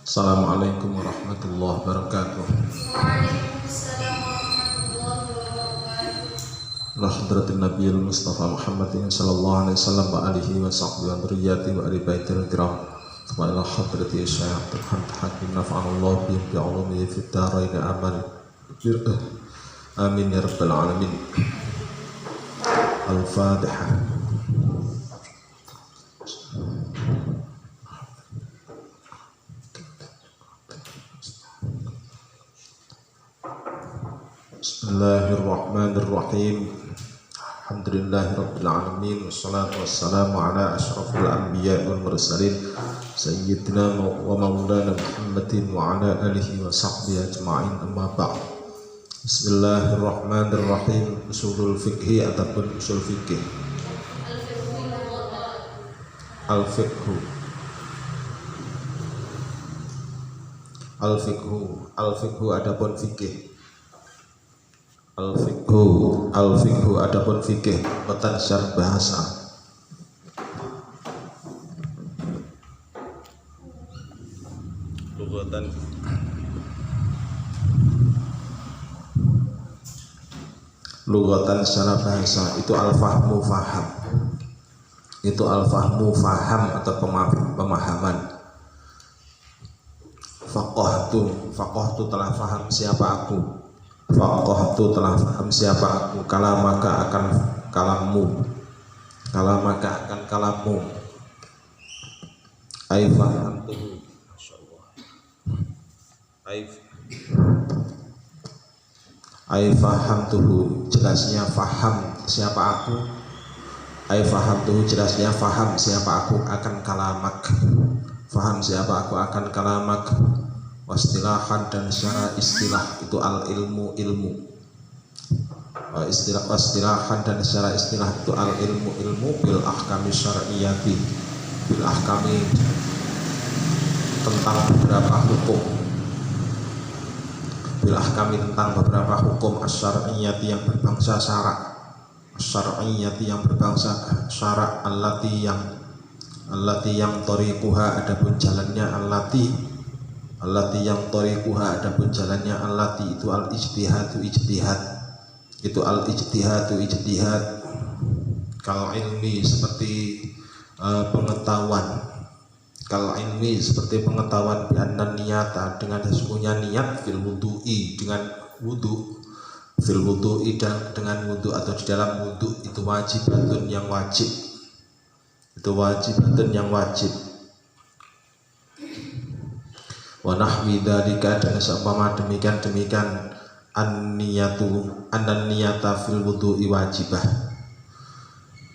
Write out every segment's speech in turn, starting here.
Assalamualaikum warahmatullahi wabarakatuh. Waalaikumsalam warahmatullahi wabarakatuh. Hadratin Nabiyil Mustafa Muhammadin sallallahu alaihi wasallam wa alihi wa sahbihi wa dzurriyyati wa ali baitil kiram. Wa ila hadrati Syekh Abdul Hamid Hakim nafa'allahu bi ulumihi fid dharain amin. Amin ya rabbal alamin. Al-Fatihah. Bismillahirrahmanirrahim. Alhamdulillahirabbil alamin wassalatu wassalamu ala asyrafil anbiya'i wal mursalin sayyidina wa maulana Muhammadin wa ala alihi wa sahbihi ajma'in, amma ba'd. Bismillahirrahmanirrahim. Usulul fikhi ataupun usul fikih. Al-fiqhu. Al-fiqhu adapun fikih. Al-fiqhu adapun fikih, matan syarah bahasa. Lugatan secara bahasa itu al-fahmu faham. Itu al-fahmu faham atau pemahaman. Faqahtu telah faham siapa aku. Faqahtu telah faham siapa aku. Kalamaka akan kalammu. Kalamaka akan kalammu. Ai fahamtuhu. Masyaallah. Ai fahamtuhu, jelasnya faham siapa aku. Ai fahamtuhu, jelasnya faham siapa aku akan kalamak. Faham siapa aku akan kalamak. Wastilahan dan secara istilah itu al-ilmu ilmu. Wastilahan dan secara istilah itu al-ilmu ilmu bil ahkami syar'iyyati, bil ahkami tentang beberapa hukum, bil ahkami tentang beberapa hukum asy-syar'iyyati yang berbangsa syarak, asy-syar'iyyati yang berbangsa syarak, allati yang tariquha adapun jalannya, allati yang tariquha adapun jalannya, allati itu al-ijtihadu ijtihad, itu al-ijtihadu ijtihad, kal ilmi seperti pengetahuan, kal ilmi seperti pengetahuan, bi anna niyata dengan sesungguhnya niat, fil wudu'i dengan wudu, fil wudu'i dan dengan wudu atau di dalam wudu itu wajibatun yang wajib, itu wajibatun yang wajib. Wa nahwi dzalika dan seumpama demikian an-niyata fil wudu'i wajibah.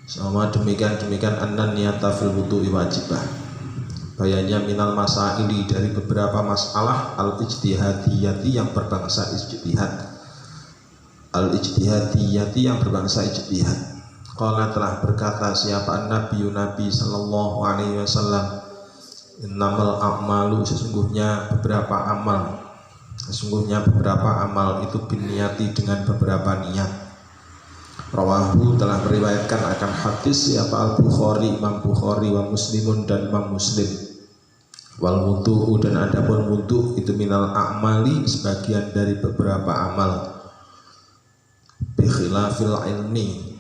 Seumpama demikian an-niyata fil wudu'i wajibah. Bayanya minal masaili dari beberapa masalah al-ijtihadiyati yang berbangsa ijtihad. Al-ijtihadiyati yang berbangsa ijtihad. Qala telah berkata siapa Nabi sallallahu alaihi wasallam, innamal a'malu sesungguhnya beberapa amal itu binniyati dengan beberapa niat. Rawahu telah meriwayatkan akan hadis siapa al-Bukhari, Imam Bukhari, wa Muslimun dan Imam Muslim. Wal wudu'u dan adapun wudu itu minal a'mali sebagian dari beberapa amal. Bi khilafil ilmi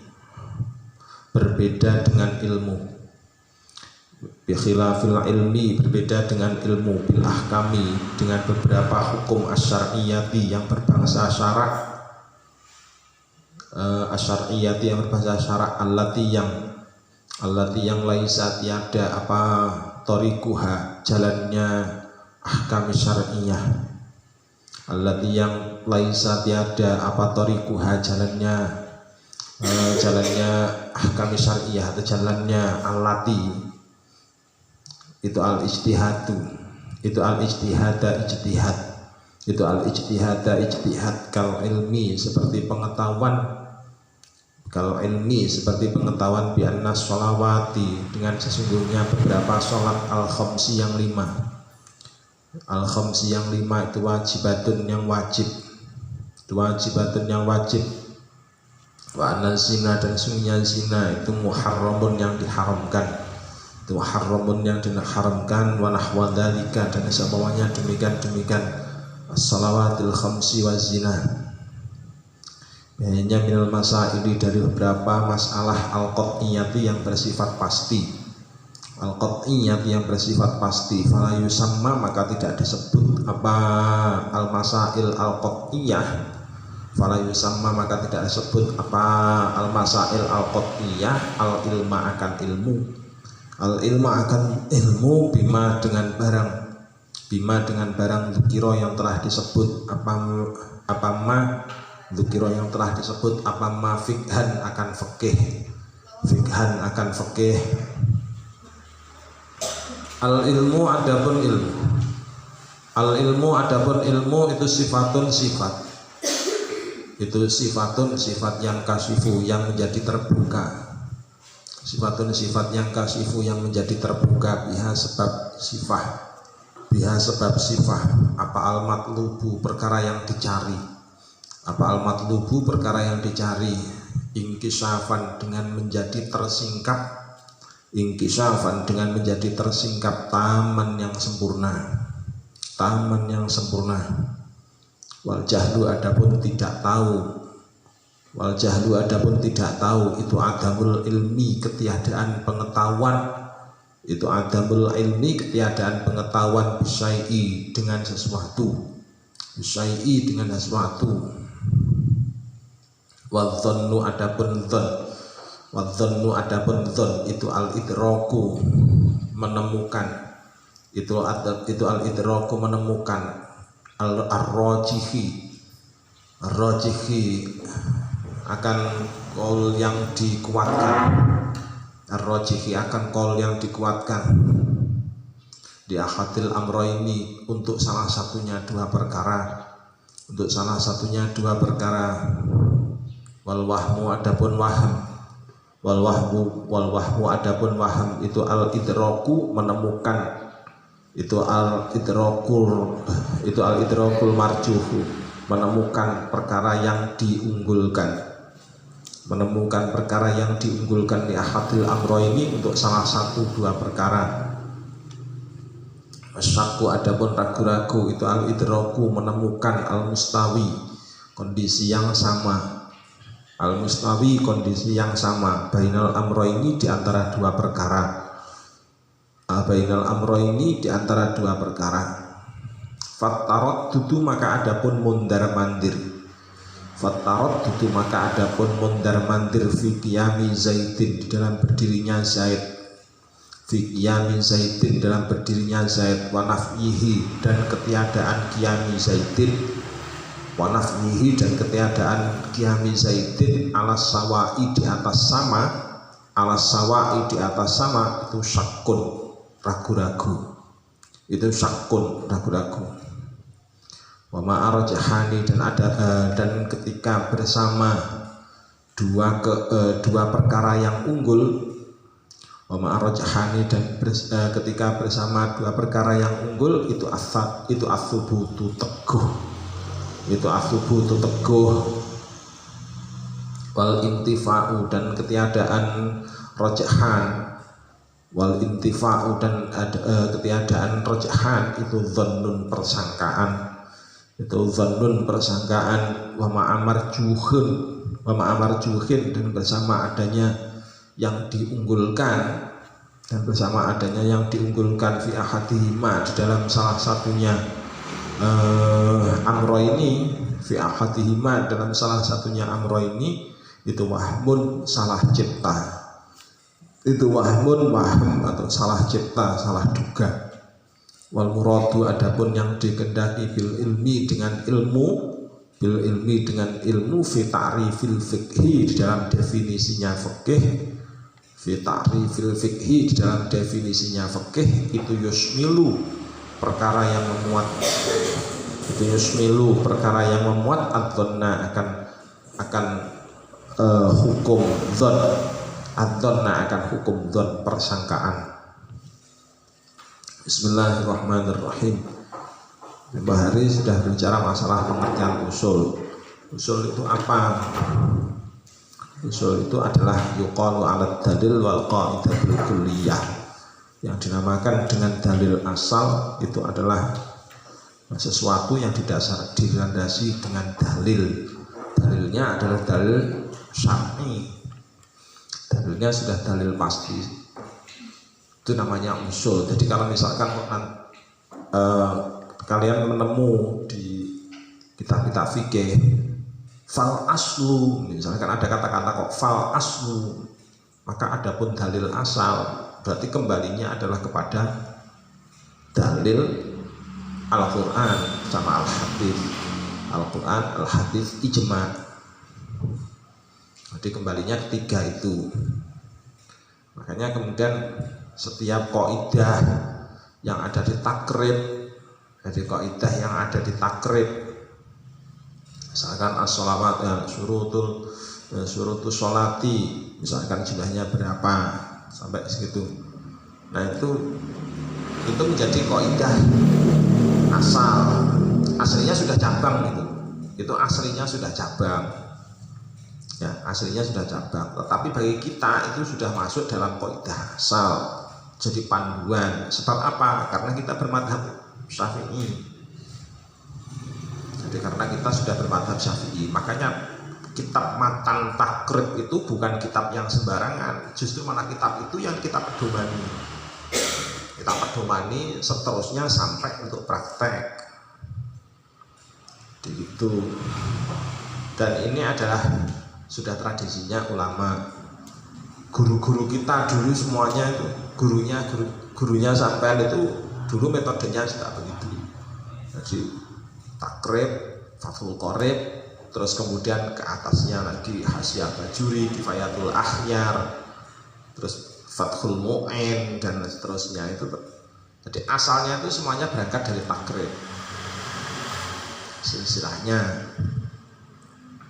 berbeda dengan ilmu. Bi khilafil ilmi berbeda dengan ilmu, bil ahkami dengan beberapa hukum asy-syar'iyyati yang berbangsa syarak, asy-syar'iyyati yang berbangsa syarak, allati yang laisa tiada apa tariquha jalannya ahkam syar'iyyah, allati yang laisa tiada apa tariquha jalannya ahkam syar'iyyah atau jalannya allati itu al-ijtihadu, itu al-ijtihada ijtihad, itu al-ijtihada ijtihad, kal ilmi seperti pengetahuan, kal ilmi seperti pengetahuan, bi anna sholawati dengan sesungguhnya beberapa sholat al-khamsi yang 5, al-khamsi yang 5 itu wajibatun yang wajib, itu wajibatun yang wajib. Wa anna zina dan sesungguhnya zina itu muharramun yang diharamkan, itu haramun yang diharamkan, wa nahwa dzalika dan sebagainya demikian as-salawatil khamsi wa zina. Hanya minal masaili dari beberapa masalah al-qat'iyati yang bersifat pasti. Al-qat'iyati yang bersifat pasti, fala yusamma maka tidak disebut apa al-masail al-qat'iyah. Fala yusamma maka tidak disebut apa al-masail al-qat'iyah, al-ilma akan ilmu. Al-ilma akan ilmu bima dengan barang dzikira yang telah disebut apa ma dzikira yang telah disebut apa ma fikhan akan fikih. Al-ilmu adapun ilmu itu sifatun sifat yang kasifu yang menjadi terbuka. Sifatun sifat yang kasifu yang menjadi terbuka biha sebab sifah apa al-matlubu perkara yang dicari ingkisafan dengan menjadi tersingkap taman yang sempurna wal jahlu adapun tidak tahu itu adamul ilmi ketiadaan pengetahuan bisyai'i dengan sesuatu wadhannu adapun dhon itu al-idraku menemukan ar-rajihi akan qaul yang dikuatkan di ahadil amroini untuk salah satunya dua perkara wal wahmu adapun waham itu al-idraku menemukan itu al-idrakul marjuhu menemukan perkara yang diunggulkan di ahadil amroini untuk salah satu dua perkara. Masyaku adapun ragu-ragu itu al-idraku menemukan al-mustawi kondisi yang sama bainal amroini di antara dua perkara Fattarot dudu maka adapun mundar mandir fi qiyami zaidin di dalam berdirinya Zaid wa nafyihi dan ketiadaan qiyami zaidin alas sawai di atas sama itu syakkun ragu-ragu wa ma'arjahani dan ketika bersama dua perkara yang unggul wa ma'arjahani dan ketika bersama dua perkara yang unggul itu asubutu teguh wal intifa'u dan ketiadaan rojahan ketiadaan rojahan itu dhannun persangkaan wa ma'amar juhin dan bersama adanya yang diunggulkan fi ahadihima di dalam salah satunya amro ini itu wahmun atau salah cipta salah duga. Wal muradu adapun yang dikehendaki bil ilmi dengan ilmu fi ta'rifil fiqhi di dalam definisinya fikih itu yusmilu perkara yang memuat adzonna akan hukum dzon persangkaan. Bismillahirrahmanirrahim. Mbah Hari sudah bicara masalah pengertian usul. Usul itu apa? Usul itu adalah yuqalu 'ala dalil wal qa'idatul kulliyah. Yang dinamakan dengan dalil asal itu adalah sesuatu yang dilandasi dengan dalil. Dalilnya adalah dalil syar'i. Dalilnya sudah dalil pasti. Itu namanya usul. Jadi kalau misalkan kalian menemu di kitab-kitab fikih fal aslu, misalkan ada kata-kata kok fal aslu, maka adapun dalil asal berarti kembalinya adalah kepada dalil Al-Quran sama Al-Hadis. Al-Quran, Al-Hadis, ijma'. Jadi kembalinya ketiga itu. Makanya kemudian setiap kaidah yang ada di takrib, jadi kaidah yang ada di takrib, misalkan as-sholawat ya, syurutus sholati, misalkan jumlahnya berapa sampai segitu. Nah itu menjadi kaidah asal. Aslinya sudah cabang itu aslinya sudah cabang ya, aslinya sudah cabang, tetapi bagi kita itu sudah masuk dalam kaidah asal, jadi panduan. Sebab apa? Karena kita bermadhab Syafi'i. Jadi karena kita sudah bermadhab Syafi'i, makanya kitab matan takrib itu bukan kitab yang sembarangan, justru malah kitab itu yang kita pedomani. Kita pedomani seterusnya sampai untuk praktek. Itu. Dan ini adalah sudah tradisinya ulama. Guru-guru kita dulu semuanya itu gurunya sampean itu dulu metodenya sudah begitu. Jadi takrib, fathul qorib, terus kemudian ke atasnya lagi Hasyiah Bajuri, Kifayatul Akhyar, terus Fathul Mu'in dan seterusnya itu. Jadi asalnya itu semuanya berangkat dari takrib silsilahnya.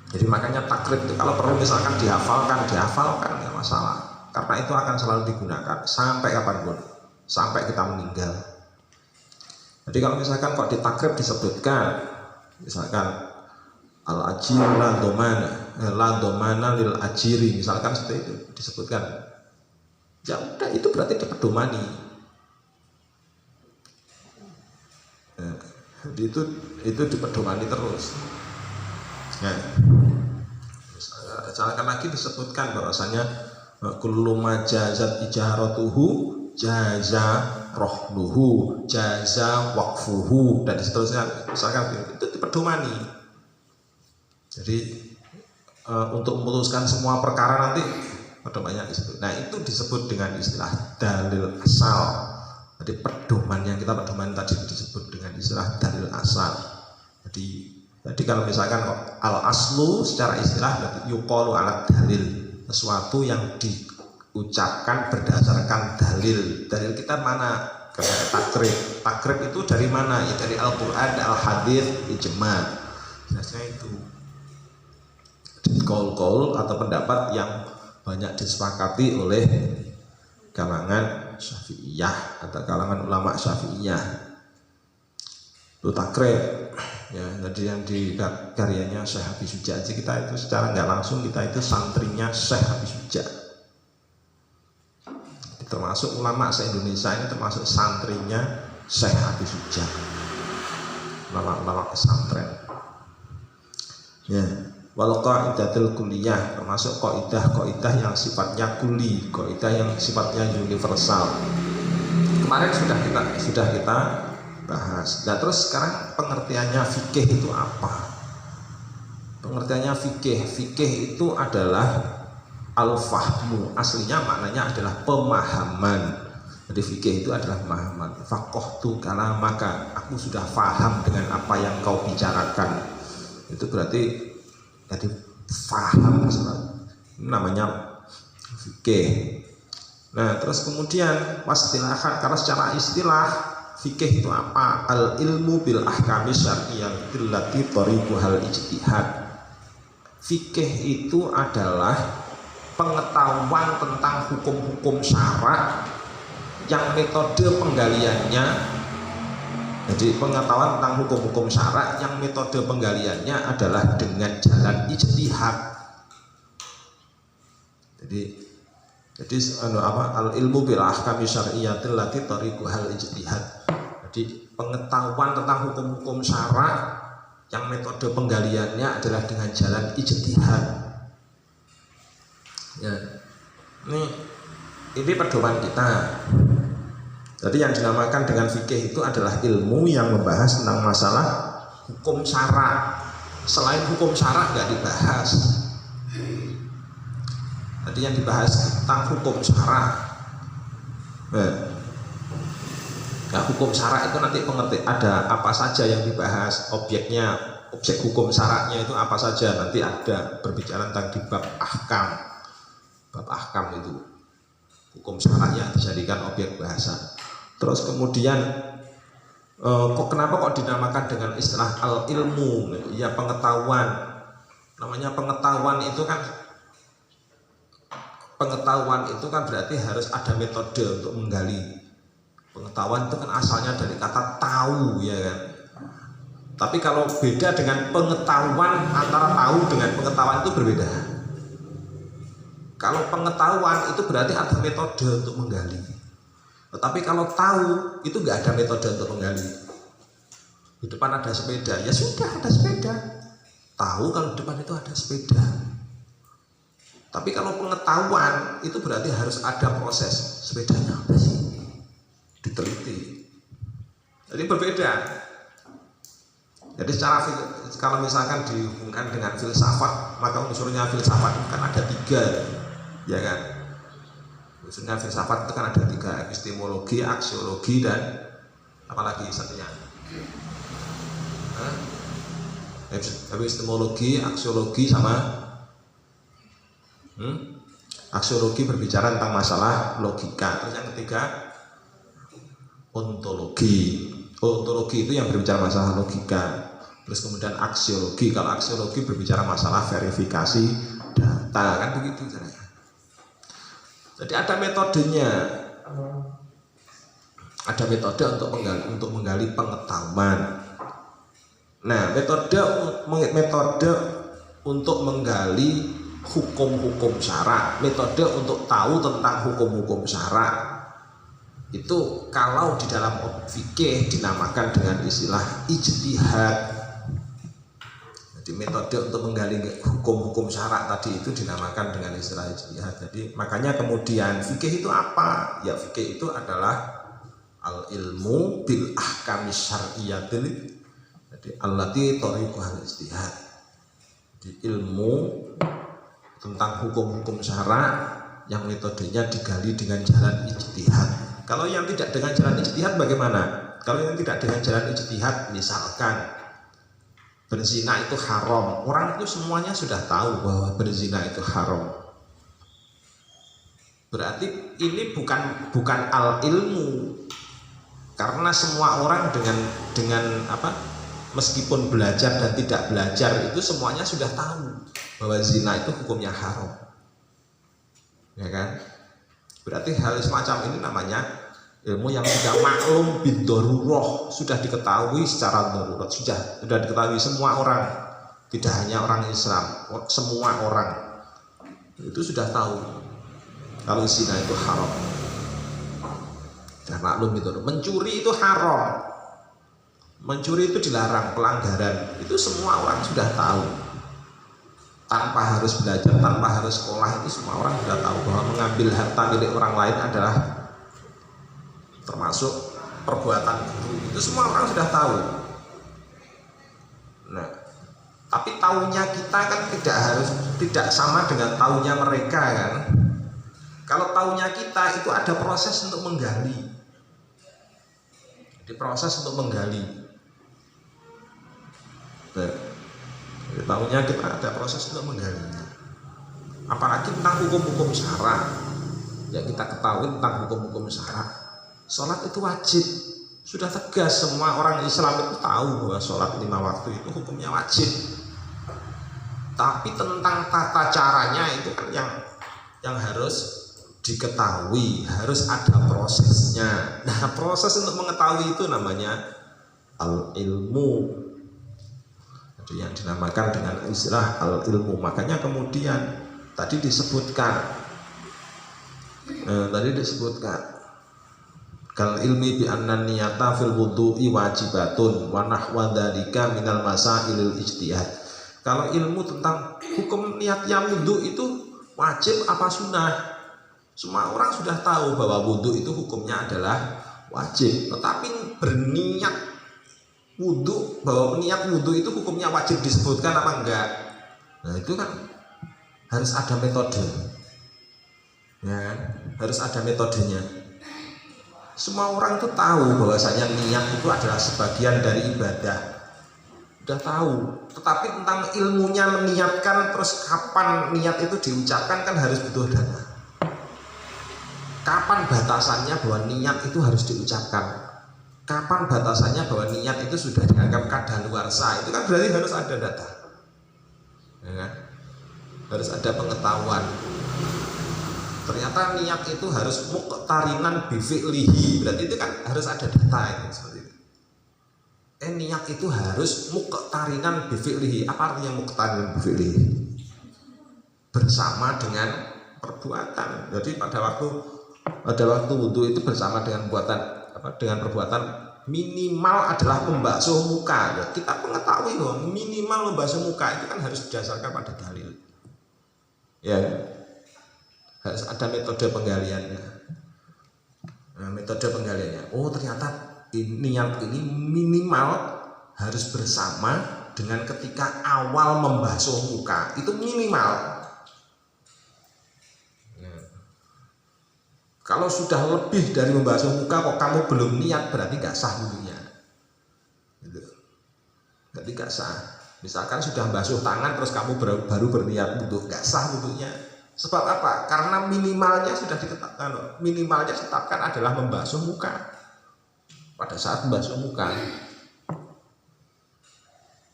Jadi makanya takrib itu kalau perlu misalkan dihafalkan nggak masalah, karena itu akan selalu digunakan sampai kapanpun, sampai kita meninggal. Jadi kalau misalkan kok di takrib disebutkan misalkan al-ajir la domana lil ajiri, misalkan seperti itu disebutkan, ya udah itu berarti dipedomani. Jadi itu dipedomani terus. Ya. Misalkan lagi disebutkan bahwasanya kullu majazat ijaratuhu jaza rohnuhu jaza waqfuhu dan seterusnya, misalkan itu dipedomani. Jadi untuk memutuskan semua perkara nanti pedomannya disebut. Nah itu disebut dengan istilah dalil asal. Jadi pedoman yang kita pedoman tadi disebut dengan istilah dalil asal. Jadi kalau misalkan al aslu secara istilah berarti yuqalu ala dalil, sesuatu yang diucapkan berdasarkan dalil. Dalil kita mana? Karena takrib. Takrib itu dari mana? Ya dari Al-Quran, Al-Hadis, ijma'. Jelasnya itu. Qaul-qaul atau pendapat yang banyak disepakati oleh kalangan Syafi'iyah atau kalangan ulama Syafi'iyah. Itu takrib ya. Jadi yang di karyanya Syekh Habib Syuja, kita itu secara nggak langsung kita itu santrinya Syekh Habib Syuja. Termasuk ulama se-Indonesia ini termasuk santrinya Syekh Habib Syuja, ulama-ulama pesantren ya. Wal qaidatul kulliyah, termasuk kaidah yang sifatnya kuli, kaidah yang sifatnya universal. Kemarin sudah kita bahas. Nah, terus sekarang pengertiannya fikih itu apa? Pengertiannya fikih itu adalah al-fahmu. Aslinya maknanya adalah pemahaman. Jadi fikih itu adalah pemahaman. Faqahtu kalamaka, aku sudah faham dengan apa yang kau bicarakan. Itu berarti jadi faham, namanya fikih. Nah terus kemudian wastilahan, karena secara istilah fikih itu apa? Al ilmu bil ahkami syar'iyyah allati tariquhal ijtihad. Fikih itu adalah pengetahuan tentang hukum-hukum syarak yang metode penggaliannya. Jadi pengetahuan tentang hukum-hukum syarak yang metode penggaliannya adalah dengan jalan ijtihad. Jadi Jadi al ilmu bil ahkami syar'iyyatil lati tariquhal ijtihad. Jadi pengetahuan tentang hukum-hukum syara yang metode penggaliannya adalah dengan jalan ijtihad. Ya. Ini pedoman kita. Jadi yang dinamakan dengan fikih itu adalah ilmu yang membahas tentang masalah hukum syara. Selain hukum syara nggak dibahas. Tadi yang dibahas tentang hukum syara. Nah, hukum syara itu nanti pengerti ada apa saja yang dibahas, objeknya, objek hukum syaraknya itu apa saja, nanti ada berbicara tentang di bab ahkam. Bab ahkam itu hukum syarak yang dijadikan objek bahasa. Terus kemudian kenapa kok dinamakan dengan istilah al ilmu? Ya pengetahuan. Namanya pengetahuan itu kan berarti harus ada metode untuk menggali. Pengetahuan itu kan asalnya dari kata tahu, ya kan. Tapi kalau beda dengan pengetahuan, antara tahu dengan pengetahuan itu berbeda. Kalau pengetahuan itu berarti ada metode untuk menggali. Tetapi kalau tahu itu nggak ada metode untuk menggali. Di depan ada sepeda, ya sudah ada sepeda. Tahu kalau di depan itu ada sepeda. Tapi kalau pengetahuan itu berarti harus ada proses. Sepedanya apa sih? Diteliti. Jadi berbeda. Jadi kalau misalkan dihubungkan dengan filsafat, maka unsurnya filsafat kan ada 3, ya kan? Unsurnya filsafat itu kan ada 3, epistemologi, aksiologi, dan apalagi satunya. Epistemologi, aksiologi, sama aksiologi berbicara tentang masalah logika. Terus yang ketiga ontologi. Ontologi itu yang berbicara masalah logika. Terus kemudian aksiologi. Kalau aksiologi berbicara masalah verifikasi data, kan begitu caranya. Jadi ada metodenya. Ada metode untuk menggali pengetahuan. Nah, metode untuk menggali hukum-hukum syara, metode untuk tahu tentang hukum-hukum syara itu kalau di dalam fikih dinamakan dengan istilah ijtihad. Jadi metode untuk menggali hukum-hukum syara tadi itu dinamakan dengan istilah ijtihad. Jadi makanya kemudian fikih itu apa? Ya fikih itu adalah al ilmu bil ahkami syar'iyyatil, jadi allati tariquhal ijtihad. Jadi ilmu tentang hukum-hukum syara yang metodenya digali dengan jalan ijtihad. Kalau yang tidak dengan jalan ijtihad bagaimana? Kalau yang tidak dengan jalan ijtihad, misalkan berzina itu haram, orang itu semuanya sudah tahu bahwa berzina itu haram. Berarti ini bukan al ilmu, karena semua orang dengan meskipun belajar dan tidak belajar itu semuanya sudah tahu bahwa zina itu hukumnya haram, ya kan? Berarti hal semacam ini namanya ilmu yang sudah maklum bid-darurah, sudah diketahui secara darurat, sudah diketahui semua orang, tidak hanya orang Islam, semua orang itu sudah tahu kalau zina itu haram. Sudah maklum itu. Mencuri itu haram, mencuri itu dilarang, pelanggaran itu semua orang sudah tahu. Tanpa harus belajar, tanpa harus sekolah, itu semua orang sudah tahu bahwa mengambil harta milik orang lain adalah termasuk perbuatan guru. Itu semua orang sudah tahu. Nah, tapi tahunya kita kan tidak sama dengan tahunya mereka, kan? Kalau tahunya kita itu ada proses untuk menggali. Jadi proses untuk menggali. Nah, tahunya kita ada proses untuk menggalinya. Apalagi tentang hukum-hukum syara, ya kita ketahui tentang hukum-hukum syara. Sholat itu wajib, sudah tegas, semua orang Islam itu tahu bahwa sholat 5 waktu itu hukumnya wajib. Tapi tentang tata caranya itu kan yang harus diketahui, harus ada prosesnya. Nah, proses untuk mengetahui itu namanya al ilmu, yang dinamakan dengan istilah al ilmu. Makanya kemudian tadi disebutkan Tadi disebutkan kal ilmi bi anna niyata fil wudu'i wajibatun wa nahwa dzalika minal masailil ijtihad. Kalau ilmu tentang hukum niatnya wudu itu wajib apa sunnah, semua orang sudah tahu bahwa wudu itu hukumnya adalah wajib. Tetapi berniat wudu, bahwa niat wudu itu hukumnya wajib disebutkan apa enggak? Nah itu kan harus ada metode, ya kan? Harus ada metodenya. Semua orang itu tahu bahwasanya niat itu adalah sebagian dari ibadah, udah tahu. Tetapi tentang ilmunya meniatkan, terus kapan niat itu diucapkan kan harus butuh data. Kapan batasannya bahwa niat itu harus diucapkan? Kapan batasannya bahwa niat itu sudah dianggap kadaluarsa? Itu kan berarti harus ada data, ya kan? Harus ada pengetahuan. Ternyata niat itu harus muqtarinan bi fi'lihi, berarti itu kan harus ada data itu seperti itu. Niat itu harus muqtarinan bi fi'lihi. Apa artinya muqtarinan bi fi'lihi? Bersama dengan perbuatan. Jadi pada waktu wudu itu bersama dengan perbuatan minimal adalah membasuh muka. Ya, kita mengetahui bahwa minimal membasuh muka itu kan harus didasarkan pada dalil. Ya, harus ada metode penggaliannya. Nah, metode penggaliannya. Oh, ternyata niat ini minimal harus bersama dengan ketika awal membasuh muka. Itu minimal. Kalau sudah lebih dari membasuh muka kok kamu belum niat, berarti gak sah wudunya. Gitu. Berarti gak sah. Misalkan sudah basuh tangan terus kamu baru berniat wudu, gak sah wudunya. Sebab apa? Karena minimalnya sudah ditetapkan. Minimalnya ditetapkan adalah membasuh muka. Pada saat membasuh muka,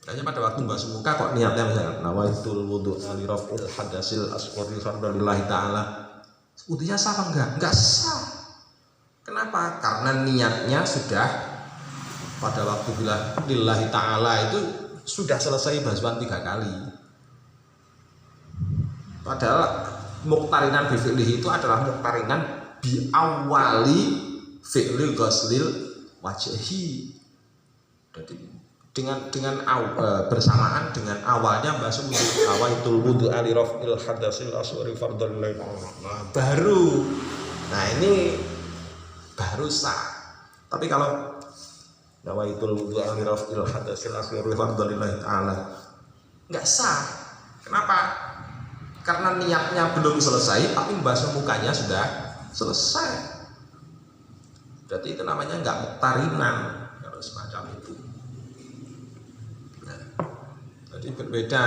makanya pada waktu membasuh muka kok niatnya misalnya nawaitul wudu'a li raf'il hadasil asghari fardalillahi ta'ala, wudunya sah apa enggak? Enggak sah. Kenapa? Karena niatnya sudah pada waktu bilang lillahi ta'ala itu sudah selesai basuhan 3 kali. Padahal muqtarinan bi fi'lihi itu adalah muqtarinan bi awali fi'lil ghuslil wajhi. Jadi bersamaan dengan awalnya basuh wudu, awaitul wudu ali raf'il hadasil asghari fardalillahi baru. Nah, ini baru sah. Tapi kalau awaitul wudu ali raf'il hadasil asghari fardalillahi ta'ala enggak sah. Kenapa? Karena niatnya belum selesai, tapi membasuh mukanya sudah selesai. Berarti itu namanya enggak muqtarinan kalau semacam itu. Nah, jadi berbeda.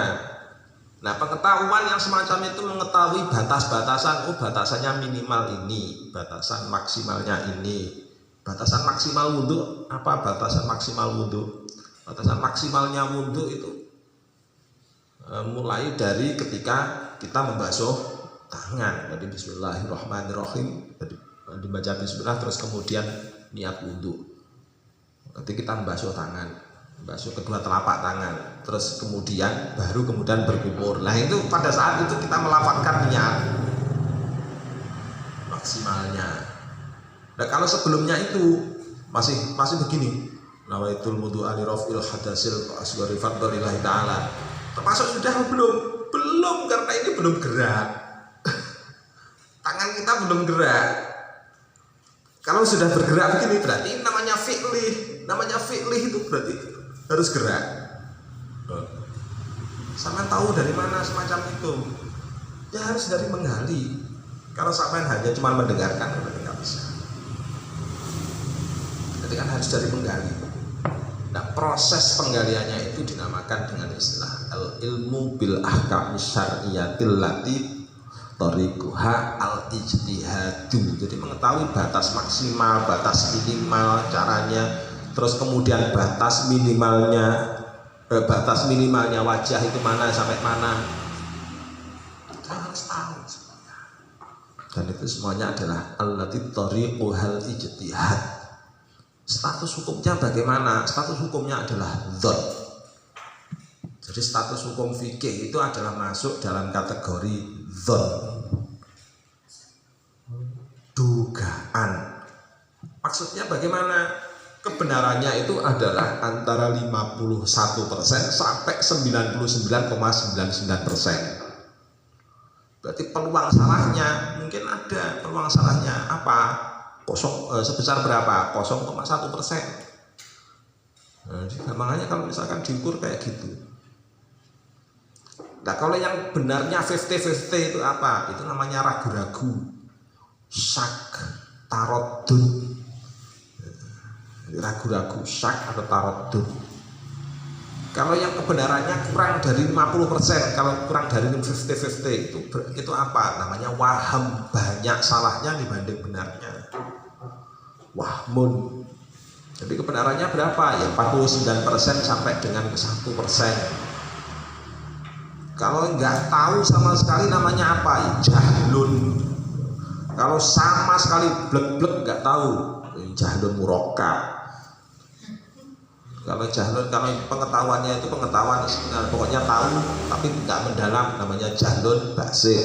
Nah, pengetahuan yang semacam itu mengetahui batas-batasan. Oh, batasannya minimal ini, batasan maksimalnya ini. Batasan maksimal wudu apa? Batasan maksimal wudu. Batasan maksimalnya wudu itu mulai dari ketika kita membasuh tangan. Jadi bismillahirrahmanirrahim. Jadi dibaca bismillah terus kemudian niat wudu. Nanti kita membasuh tangan, membasuh kedua telapak tangan, terus kemudian berkumur. Nah, itu pada saat itu kita melafalkan niat maksimalnya. Nah, kalau sebelumnya itu masih begini. Nawaitul wudu ali raf'il hadasil asghari fardalillahi ta'ala. Termasuk sudah belum karena ini belum gerak. Tangan kita belum gerak. Kalau sudah bergerak begini berarti namanya fi'lih. Namanya fi'lih itu berarti harus gerak. Sampean tahu dari mana semacam itu? Ya harus dari menggali. Kalau sampean hanya cuma mendengarkan berarti nggak bisa. Jadi kan harus dari menggali. Nah, proses penggaliannya itu dinamakan dengan istilah al-ilmu bil ahkam syar'iyyatil lati tariquha al-ijtihadu. Jadi mengetahui batas maksimal, batas minimal caranya, terus kemudian batas minimalnya wajah itu mana sampai mana. Kita harus tahu semuanya. Dan itu semuanya adalah allati tariquhal ijtihad. Status hukumnya bagaimana? Status hukumnya adalah dzon. Jadi status hukum fikih itu adalah masuk dalam kategori dzon. Maksudnya bagaimana? Kebenarannya itu adalah antara 51% sampai 99,99%. Berarti peluang salahnya mungkin ada. Peluang salahnya apa? Sebesar berapa? 0,1%. Nah, makanya kalau misalkan diukur kayak gitu. Nah, kalau yang benarnya 50-50 itu apa? Itu namanya ragu-ragu, syak, tarodud. Ragu-ragu, syak atau tarodud. Kalau yang kebenarannya kurang dari 50%, kalau kurang dari 50-50 itu apa? Namanya waham, banyak salahnya dibanding benarnya. Wahmun. Jadi kebenarannya berapa? Ya 49% sampai dengan 1%. Kalau nggak tahu sama sekali namanya apa? Jahlun. Kalau sama sekali blek-blek nggak tahu, jahlun murakkab. Kalau jahlun, kalau pengetahuannya itu pengetahuan, pokoknya tahu tapi nggak mendalam, namanya jahlun basir.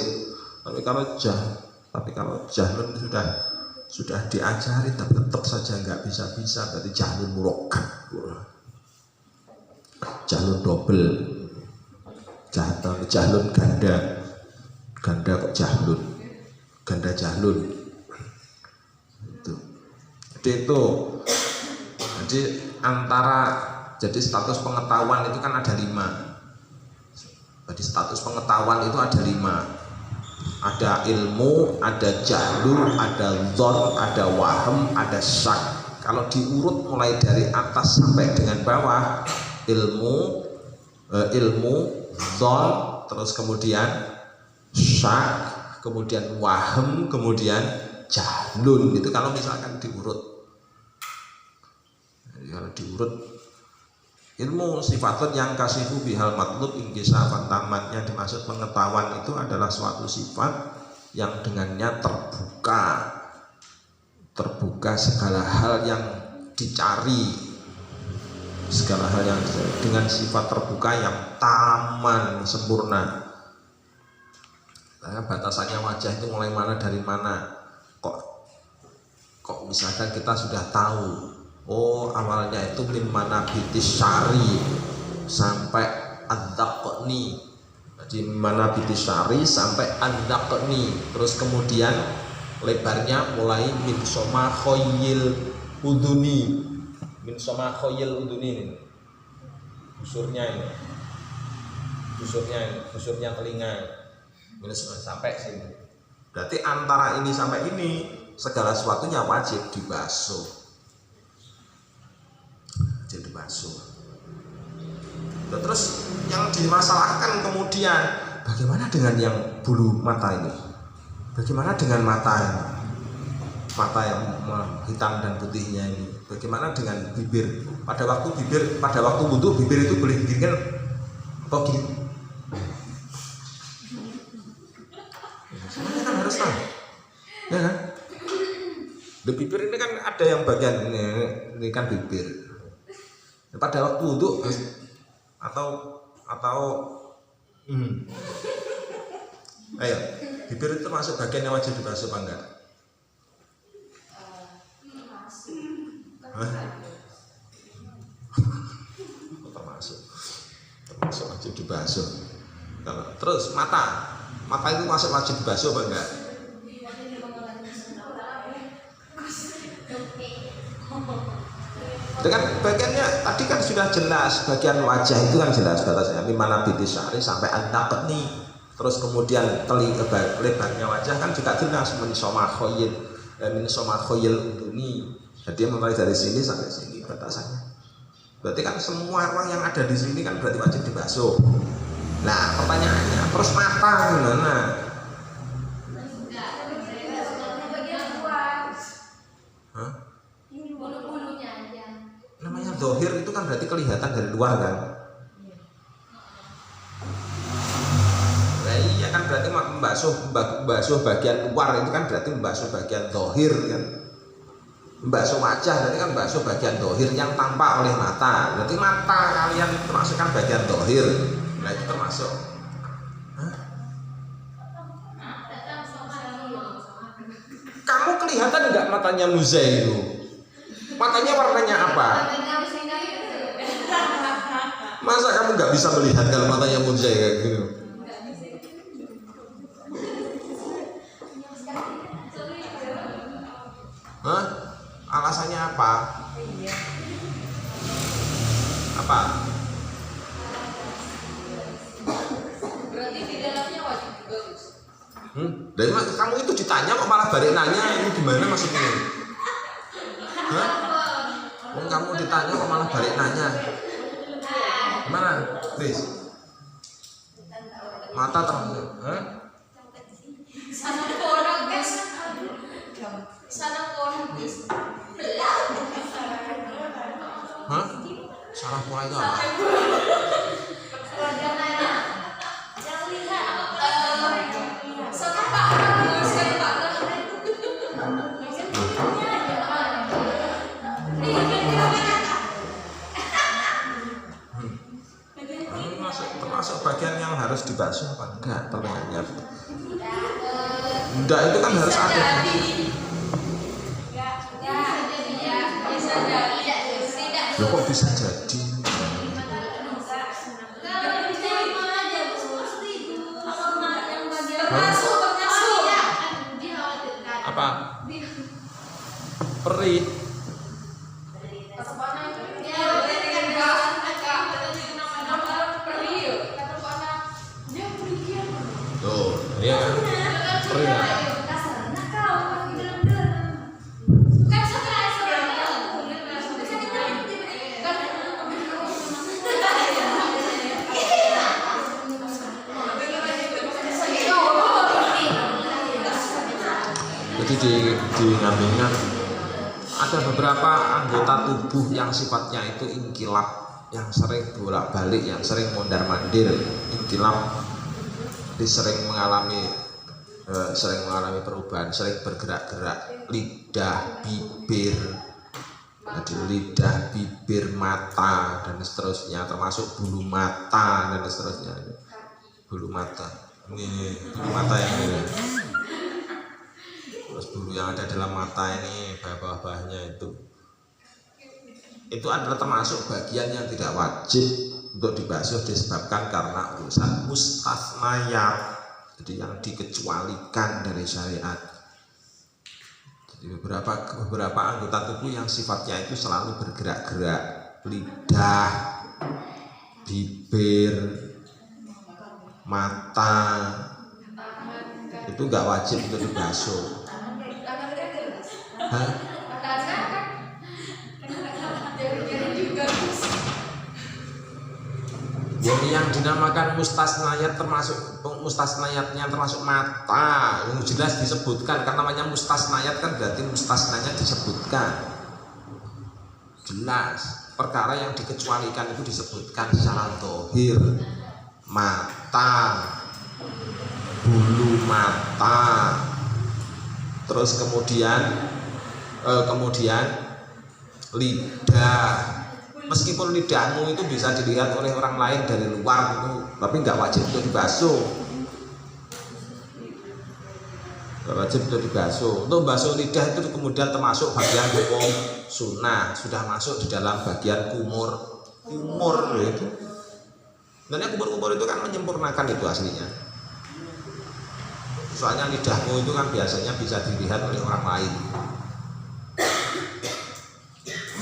Tapi kalau jahlun sudah diajari tapi tetap saja nggak bisa, berarti jahlun murakkab. Jahlun double. Jahlun ganda kok jahlun, ganda jahlun itu. Jadi jadi status pengetahuan itu kan ada 5. Jadi status pengetahuan itu ada 5. Ada ilmu, ada jahlu, ada dzon, ada waham, ada syak. Kalau diurut mulai dari atas sampai dengan bawah, ilmu, dzon, terus kemudian syak, kemudian waham, kemudian jahlun. Itu kalau misalkan diurut. Jadi kalau diurut, ilmu sifatun yang kasifu bihal matlub ingkisafan tamatnya dimaksud pengetahuan itu adalah suatu sifat yang dengannya terbuka segala hal yang dicari, dengan sifat terbuka yang taman sempurna. Nah, batasannya wajah itu mulai mana dari mana? Kok misalkan kita sudah tahu, oh awalnya itu min manabitis syari sampai andaqni. Jadi manabitis syari sampai andaqni, terus kemudian lebarnya mulai min soma khoyil uduni, min soma khoyil uduni ini. Busurnya telinga minus sampai sini. Berarti antara ini sampai ini segala sesuatunya wajib dibasuh. Terus yang dimasalahkan kemudian bagaimana dengan yang bulu mata ini? Bagaimana dengan mata ini? Mata yang hitam dan putihnya ini. Bagaimana dengan bibir? Pada waktu wudu bibir itu boleh digigit atau gini? Semuanya kan harus tahu, ya kan? Di bibir ini kan ada yang bagian ini kan bibir. Pada waktu wudu atau ayo, bibir itu masuk bagian yang wajib dibasuh apa enggak? Termasuk wajib dibasuh. Terus mata itu masuk wajib dibasuh apa enggak? Dengan bagiannya tadi kan sudah jelas, bagian wajah itu kan jelas batasnya mimana bitisari sampai andaqni. Terus kemudian lebarnya wajah kan juga jelas min soma khoyil uduni. Jadi mulai dari sini sampai sini batasannya. Berarti kan semua orang yang ada di sini kan berarti wajib dibasuh. Nah pertanyaannya, terus mata gimana? Namanya dohir itu kan berarti kelihatan dari luar kan? Nah iya kan berarti membasuh bagian luar itu kan berarti membasuh bagian dohir kan? Membasuh wajah berarti kan membasuh bagian dohir yang tampak oleh mata. Berarti mata kalian itu termasukkan bagian dohir. Nah itu termasuk. Kamu kelihatan nggak matanya Muzai itu? warnanya apa? Masa kamu nggak bisa melihat kalau matanya Munzai kayak gitu? Hah? Alasannya apa? Apa? Berarti di dalamnya wajib juga, Gus. Dari kamu itu ditanya kok malah balik nanya, ini gimana maksudnya? Hah? Kamu ditanya kok malah balik nanya? Gimana, Chris? Mata terang? Hah? Sana orang, guys. Sana orang, guys. Hah? Salah pola itu apa? Termasuk bagian yang harus dibasuh apa enggak pertanyaannya? Enggak, itu kan harus ada. Loh kok bisa jadi? Apa? Perih. Tuh, iya kan? Perih kan? Jadi di ngambingan ada beberapa anggota tubuh yang sifatnya itu inkilap, yang sering bolak-balik, yang sering mondar-mandir. Inkilap sering mengalami perubahan, sering bergerak-gerak. Lidah, bibir, jadi lidah, bibir, mata dan seterusnya, termasuk bulu mata dan seterusnya. Bulu mata, ini bulu mata yang ini. Terus bulu yang ada dalam mata ini, bawah-bawahnya itu adalah termasuk bagian yang tidak wajib untuk dibasuh disebabkan karena urusan mustasnayat, jadi yang dikecualikan dari syariat. Jadi beberapa anggota tubuh yang sifatnya itu selalu bergerak-gerak, lidah, bibir, mata, itu nggak wajib untuk dibasuh. Hah? Yang dinamakan mustasnayat mustasnayatnya termasuk mata, yang jelas disebutkan karena namanya mustasnayat kan berarti mustasnayat disebutkan jelas. Perkara yang dikecualikan itu disebutkan secara zahir, mata, bulu mata, terus kemudian lidah. Meskipun lidahmu itu bisa dilihat oleh orang lain dari luar itu, tapi nggak wajib untuk dibasuh. Nggak wajib untuk dibasuh. Untuk basuh lidah itu kemudian termasuk bagian hukum sunnah, sudah masuk di dalam bagian kumur itu. Dan yang kumur itu kan menyempurnakan itu aslinya. Soalnya lidahmu itu kan biasanya bisa dilihat oleh orang lain.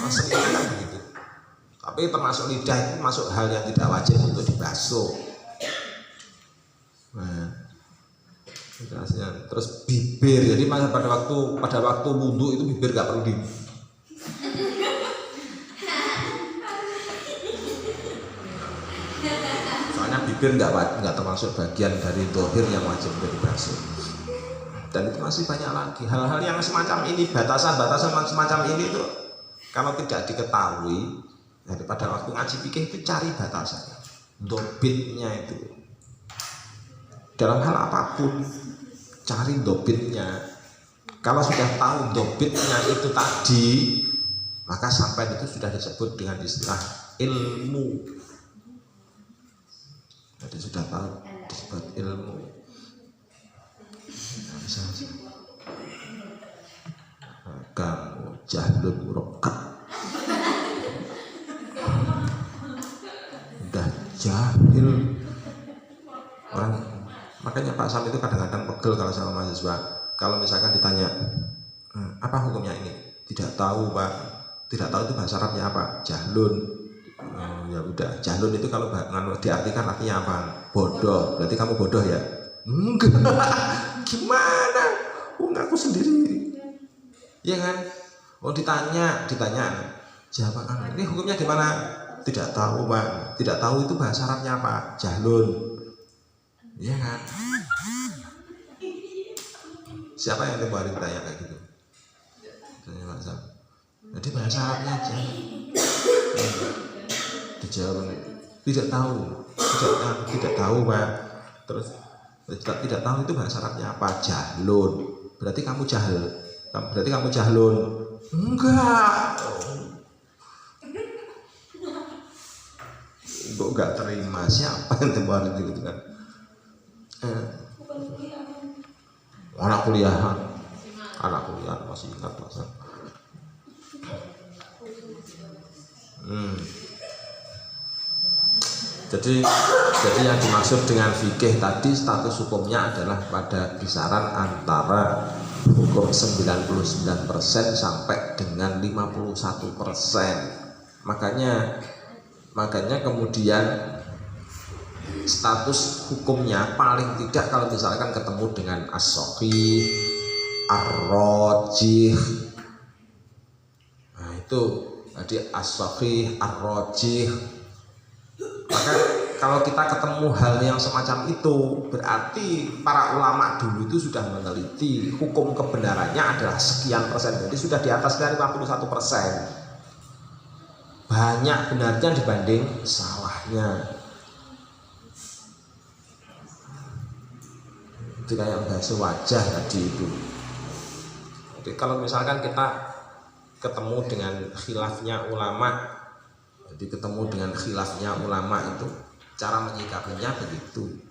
Aslinya kan begitu. Tapi termasuk lidah itu masuk hal yang tidak wajib untuk dibasuh. Nah, terus bibir, jadi pada waktu wudhu itu bibir nggak perlu di. Soalnya bibir nggak termasuk bagian dari zahir yang wajib untuk dibasuh. Dan itu masih banyak lagi hal-hal yang semacam ini, batasan-batasan semacam ini itu kalau tidak diketahui. Jadi pada waktu ngaji fikih itu cari batasannya, dobitnya itu. Dalam hal apapun, cari dobitnya. Kalau sudah tahu dobitnya itu tadi, maka sampai itu sudah disebut dengan istilah ilmu. Jadi sudah tahu disebut ilmu. Kamu jahlun murokkab. jahil. Orang, makanya Pak Sam itu kadang-kadang pegel kalau sama mahasiswa. Kalau misalkan ditanya, apa hukumnya ini? Tidak tahu Pak. Tidak tahu itu bahasa Arabnya apa? Jahlun. Ya udah, jahlun itu kalau diartikan artinya apa? Bodoh. Berarti kamu bodoh ya? Enggak. Gimana? Aku sendiri. Iya kan? Oh ditanya. Jawab, ini hukumnya gimana? Tidak tahu Pak. Tidak tahu itu bahasa Arabnya apa? Jahlun. Iya kan? Siapa yang tempoh hari ditanya kayak gitu? Tanya Pak Sam. Jadi bahasa Arabnya aja. Dijawab tidak tahu Pak. Terus tidak tahu itu bahasa Arabnya apa? Jahlun. Berarti kamu jahlun. Enggak. Kok enggak terima? Siapa yang tempoh hari gitu kan? Anak kuliahan masih ingat Pak Sam. Jadi yang dimaksud dengan fikih tadi status hukumnya adalah pada kisaran antara hukum 99% sampai dengan 51%. Makanya kemudian status hukumnya paling tidak kalau misalkan ketemu dengan as-sahih, ar-rajih. Nah itu jadi as-sahih, ar-rajih. Maka kalau kita ketemu hal yang semacam itu, berarti para ulama dulu itu sudah meneliti hukum kebenarannya adalah sekian persen. Jadi sudah di atas dari 51%. Banyak benarnya dibanding salahnya. Itu kayak bahasa wajah tadi itu. Jadi kalau misalkan kita ketemu dengan khilafnya ulama, jadi ketemu dengan khilafnya ulama itu cara menyikapinya begitu.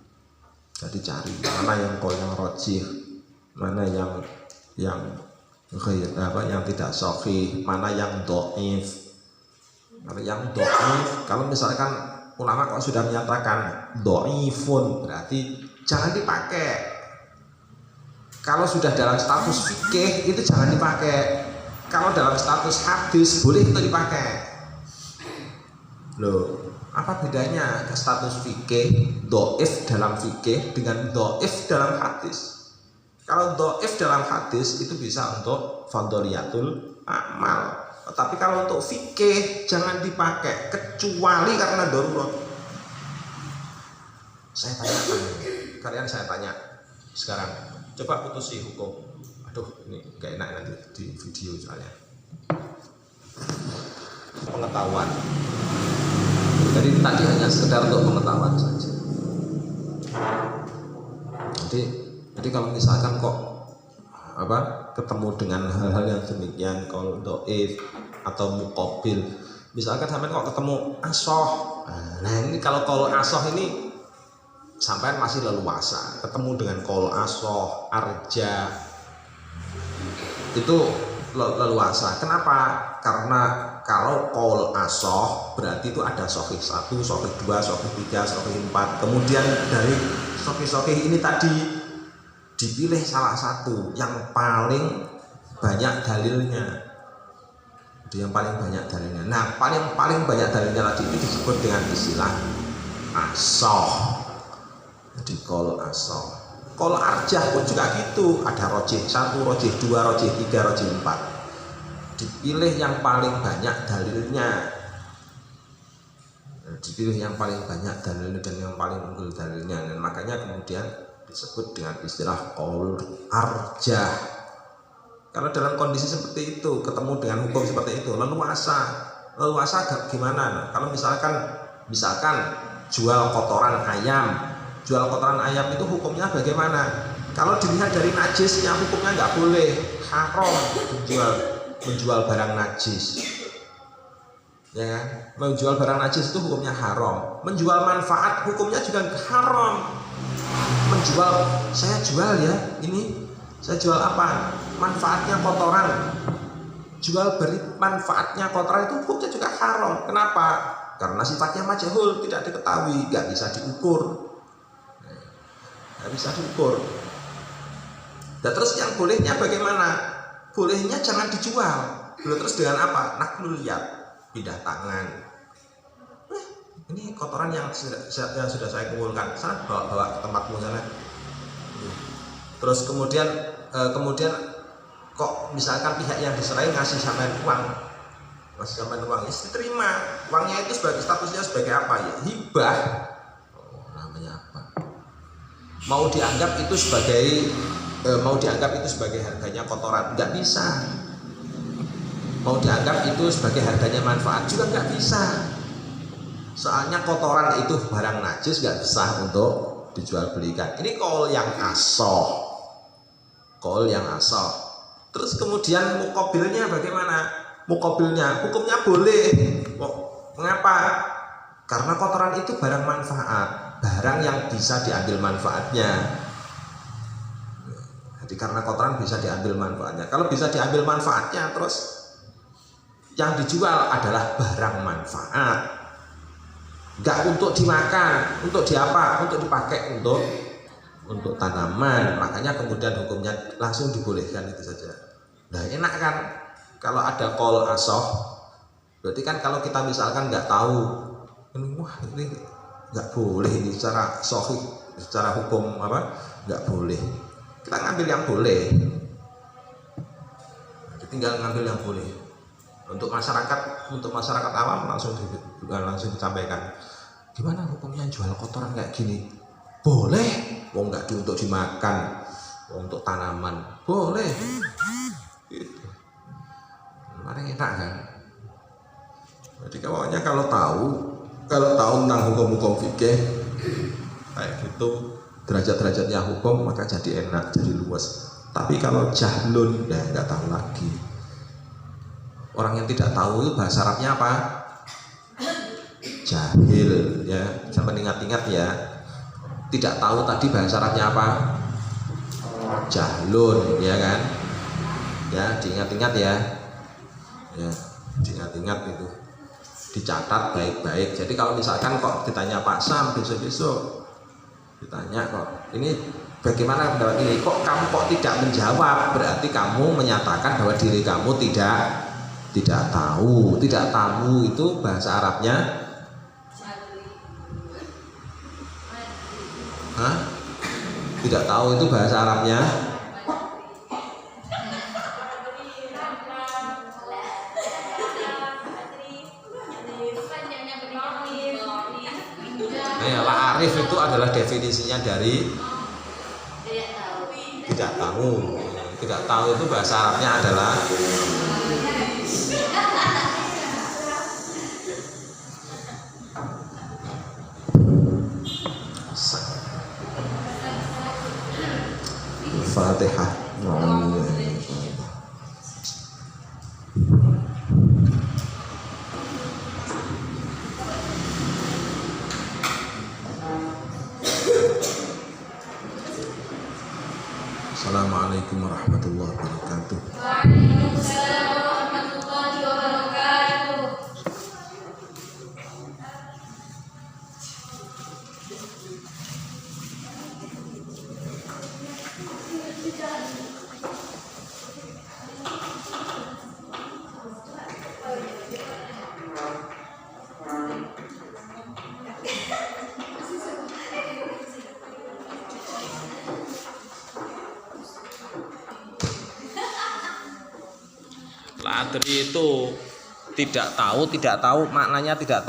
Jadi cari mana yang qaul yang rajih, mana yang tidak sahih, mana yang dhaif. Kalau misalkan ulama kok sudah menyatakan dhaifun, berarti jangan dipakai. Kalau sudah dalam status fikih itu jangan dipakai. Kalau dalam status hadis boleh itu dipakai. Loh, apa bedanya ke status fikih dhaif dalam fikih dengan dhaif dalam hadis? Kalau dhaif dalam hadis itu bisa untuk fadholiyatul amal. Tapi kalau untuk fikih jangan dipakai kecuali karena darurat. Saya tanya, saya tanya sekarang. Coba putusi hukum. Aduh, ini gak enak nanti di video soalnya. Pengetahuan. Jadi tadi hanya sekedar untuk pengetahuan saja. Jadi kalau misalkan kok ketemu dengan hal-hal yang demikian, kalau dhaif atau muqabil, misalkan sampai kok ketemu asoh. Nah ini kalau asoh ini sampai masih leluasa, ketemu dengan qaul asoh, arja itu leluasa. Kenapa? Karena kalau qaul asoh berarti itu ada sahih 1, sahih 2, sahih 3, sahih 4. Kemudian dari sahih ini tadi dipilih salah satu yang paling banyak dalilnya. Yang paling banyak dalilnya. Nah, paling banyak dalilnya tadi itu disebut dengan istilah asoh. Jadi qaul asoh. Qaul arjah pun juga gitu, ada rajih 1, rajih 2, rajih 3, rajih 4. Dipilih yang paling banyak dalilnya. Dipilih yang paling banyak dalilnya dan yang paling unggul dalilnya. Dan makanya kemudian disebut dengan istilah qaul arjah. Karena dalam kondisi seperti itu, ketemu dengan hukum seperti itu, leluasa gimana? Kalau misalkan jual kotoran ayam itu hukumnya bagaimana? Kalau dilihat dari najisnya, hukumnya nggak boleh, haram menjual barang najis. Ya kan? Menjual barang najis itu hukumnya haram. Menjual manfaat hukumnya juga haram. Saya jual ya, ini saya jual apa? Manfaatnya kotoran. Jual beri manfaatnya kotoran itu hukumnya juga haram. Kenapa? karena sifatnya majhul, tidak diketahui, nggak bisa diukur. Nggak bisa diukur. Dan terus yang bolehnya bagaimana? Bolehnya jangan dijual. Terus dengan apa? Naklul yad, pindah tangan. Ini kotoran yang sudah saya kumpulkan, sana bawa ke tempatmu sana. Terus kemudian kok misalkan pihak yang diserai ngasih sampean uang, terima uangnya itu sebagai statusnya sebagai apa ya? Hibah. Namanya apa? Mau dianggap itu sebagai harganya kotoran, nggak bisa. Mau dianggap itu sebagai harganya manfaat juga nggak bisa. Soalnya kotoran itu barang najis, nggak sah untuk dijual belikan. Ini qaul yang asoh. Terus kemudian muqabilnya bagaimana? Muqabilnya hukumnya boleh. Mengapa? Karena kotoran itu barang manfaat, barang yang bisa diambil manfaatnya. Jadi karena kotoran bisa diambil manfaatnya. Kalau bisa diambil manfaatnya, terus yang dijual adalah barang manfaat. Enggak untuk dimakan, untuk diapa? Untuk dipakai untuk tanaman. Makanya kemudian hukumnya langsung dibolehkan itu saja. Nah, enak kan kalau ada qaul asoh. Berarti kan kalau kita misalkan nggak tahu, wah ini nggak boleh ini secara sahih, secara hukum apa nggak boleh. Kita ngambil yang boleh. Tinggal ngambil yang boleh. Untuk masyarakat awam langsung disampaikan. Gimana hukumnya jual kotoran kayak gini? Boleh. Wong nggak untuk dimakan, untuk tanaman boleh. Gitu. Mana enak kan? Jadi kawannya kalau tahu tentang hukum-hukum fikih kayak gitu, derajat-derajatnya hukum, maka jadi enak, jadi luas. Tapi kalau jahlun, ya nggak tahu lagi. Orang yang tidak tahu itu bahasa Arabnya apa? Jahil, ya. Sampai ingat-ingat ya. Tidak tahu tadi bahasa Arabnya apa? Jahlun, ya kan? Ya, diingat-ingat ya. Ya, diingat-ingat itu. Dicatat baik-baik. Jadi kalau misalkan kok ditanya Pak Sam besok-besok, ditanya kok ini bagaimana pendapat ini, kok kamu kok tidak menjawab, berarti kamu menyatakan bahwa diri kamu tidak tahu. Tidak tahu itu bahasa Arabnya tidak tahu itu bahasa Arabnya Arif itu adalah definisinya dari tidak tahu. Tidak tahu itu bahasa Arabnya adalah Fatihah. Assalamualaikum warahmatullahi wabarakatuh. Waalaikumsalam warahmatullahi wabarakatuh. Ladri itu tidak tahu maknanya tidak tahu.